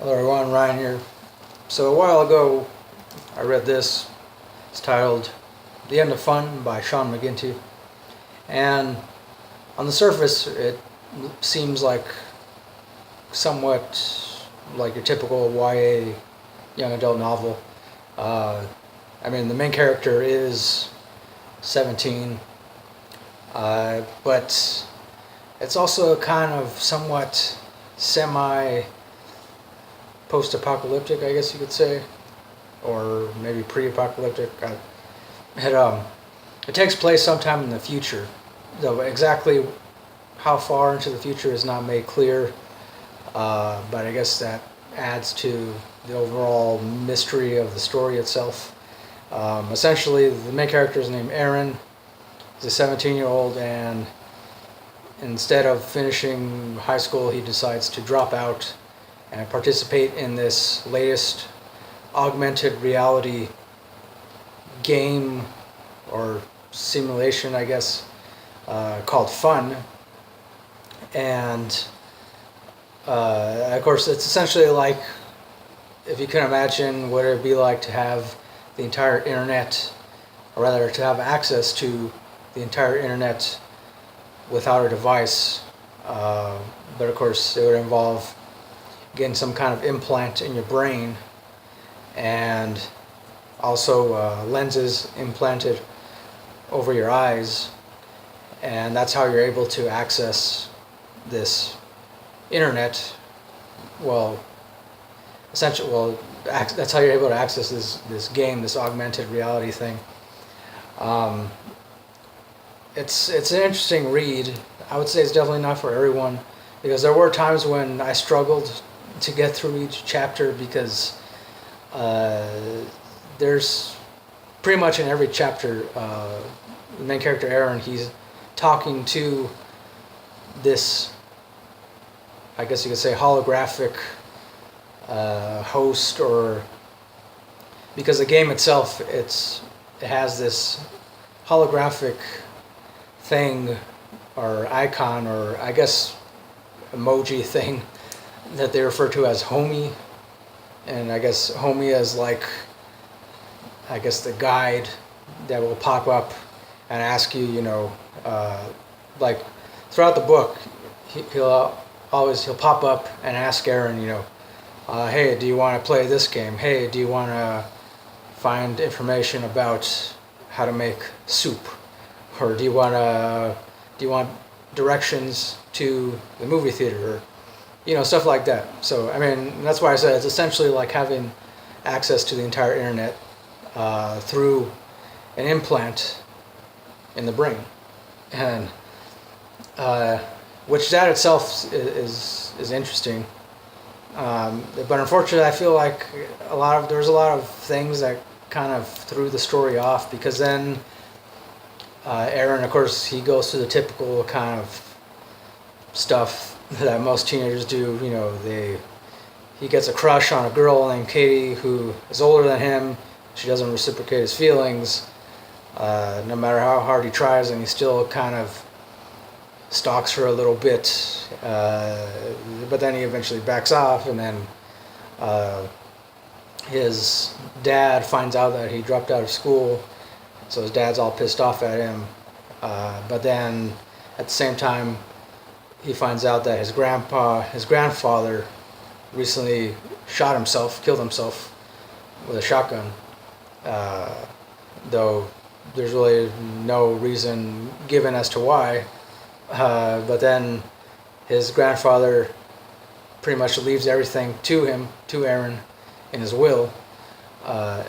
Hello everyone, Ryan here. So a while ago I read this. It's titled The End of Fun by Sean McGinty. And on the surface it seems like somewhat like your typical YA young adult novel. The main character is 17, but it's also kind of somewhat semi post-apocalyptic, I guess you could say, or maybe pre-apocalyptic. It takes place sometime in the future, though exactly how far into the future is not made clear, but I guess that adds to the overall mystery of the story itself. Essentially, the main character is named Aaron. He's a 17-year-old, and instead of finishing high school, he decides to drop out and participate in this latest augmented reality game or simulation, I guess, called Fun. And of course, it's essentially like, if you can imagine what it would be like to have the entire internet, or rather to have access to the entire internet without a device. But of course, it would involve getting some kind of implant in your brain, and also lenses implanted over your eyes, and that's how you're able to access this internet. That's how you're able to access this game, this augmented reality thing. It's an interesting read. I would say it's definitely not for everyone, because there were times when I struggled to get through each chapter, because there's pretty much in every chapter, the main character Aaron, he's talking to this, I guess you could say, holographic host, or because the game itself, it has this holographic thing or icon, or I guess emoji thing, that they refer to as homie. And I guess homie is like, I guess, the guide that will pop up and ask you, like throughout the book, he'll pop up and ask Aaron, hey, do you want to play this game? Hey, do you want to find information about how to make soup? Or do you want directions to the movie theater? Or stuff like that. So that's why I said it's essentially like having access to the entire internet through an implant in the brain, and which that itself is interesting. But unfortunately, I feel like there's a lot of things that kind of threw the story off, because then Aaron, of course, he goes through the typical kind of stuff that most teenagers do. He gets a crush on a girl named Katie who is older than him. She doesn't reciprocate his feelings, no matter how hard he tries, and he still kind of stalks her a little bit. But then he eventually backs off, and then his dad finds out that he dropped out of school, so his dad's all pissed off at him. But then at the same time, he finds out that his grandfather recently killed himself with a shotgun. Though there's really no reason given as to why. But then his grandfather pretty much leaves everything to Aaron, in his will,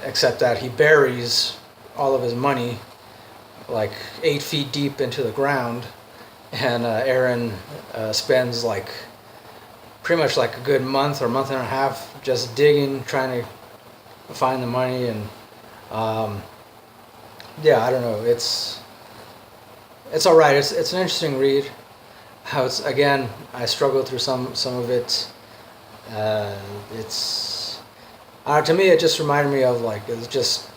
except that he buries all of his money like 8 feet deep into the ground. And Aaron spends pretty much a good month or month and a half just digging, trying to find the money. And I don't know. It's all right. It's an interesting read. I struggled through some of it. To me, it just reminded me of it was just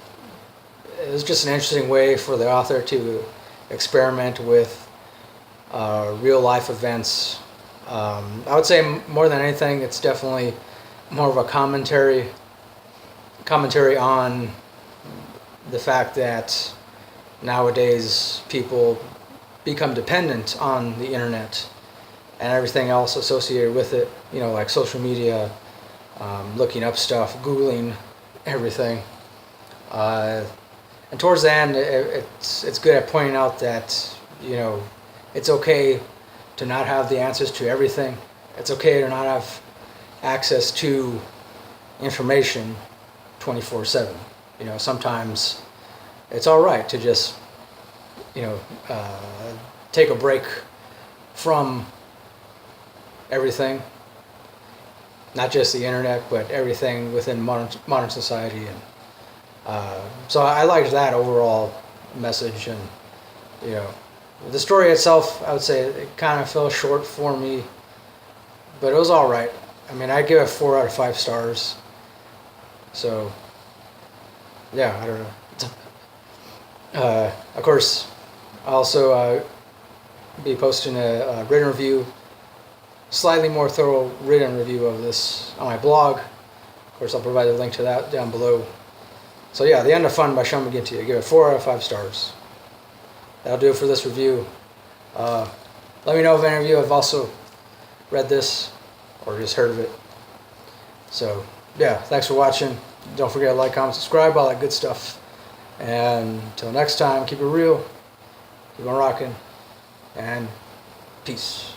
an interesting way for the author to experiment with real life events. I would say more than anything, it's definitely more of a commentary on the fact that nowadays people become dependent on the internet and everything else associated with it, you know, like social media, looking up stuff, Googling everything. And towards the end, it's good at pointing out that, you know, it's okay to not have the answers to everything. It's okay to not have access to information 24/7. You know, sometimes it's all right to just, you know, take a break from everything, not just the internet, but everything within modern society. And so I liked that overall message. And, you know, the story itself, I would say it kind of fell short for me, but it was all right. I mean, I give it 4 out of 5 stars. So, yeah, I don't know. Of course, I'll also be posting a written review, slightly more thorough written review of this on my blog. Of course, I'll provide a link to that down below. So yeah, The End of Fun by Sean McGinty. I give it 4 out of 5 stars. That'll do it for this review. Let me know if any of you have also read this or just heard of it. So yeah, thanks for watching. Don't forget to like, comment, subscribe, all that good stuff. And until next time, keep it real, keep on rocking, and peace.